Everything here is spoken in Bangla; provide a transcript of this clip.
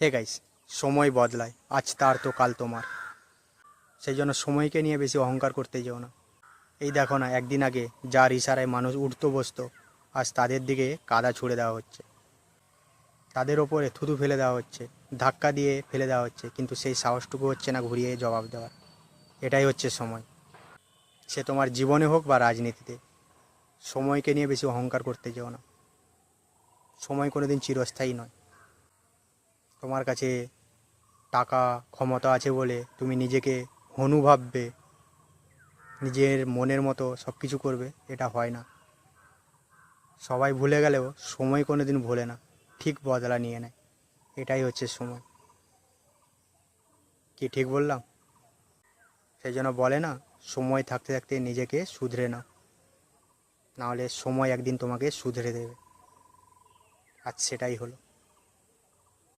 হে গাইস, সময় বদলায়, আজ তার তো কাল তোমার। সেই জন্য সময়কে নিয়ে বেশি অহংকার করতে যেও না। এই দেখো না, একদিন আগে যার ইশারায় মানুষ উঠতো বসতো, আজ তাদের দিকে কাদা ছুঁড়ে দেওয়া হচ্ছে, তাদের ওপরে থুতু ফেলে দেওয়া হচ্ছে, ধাক্কা দিয়ে ফেলে দেওয়া হচ্ছে, কিন্তু সেই সাহসটুকু হচ্ছে না ঘুরিয়ে জবাব দেওয়ার। এটাই হচ্ছে সময়, সে তোমার জীবনে হোক বা রাজনীতিতে। সময়কে নিয়ে বেশি অহংকার করতে যেও না। সময় কোনোদিন চিরস্থায়ী নয়। তোমার কাছে টাকা ক্ষমতা আছে বলে তুমি নিজেকে হনু ভাববে, নিজের মনের মতো সব কিছু করবে, এটা হয় না। সবাই ভুলে গেলেও সময় কোনো দিন ভোলে না, ঠিক বদলা নিয়ে নেয়। এটাই হচ্ছে সময়। কি ঠিক বললাম? সেই জন্য বলে না, সময় থাকতে থাকতে নিজেকে শুধরে নাও, নাহলে সময় একদিন তোমাকে শুধরে দেবে। আজ সেটাই হলো।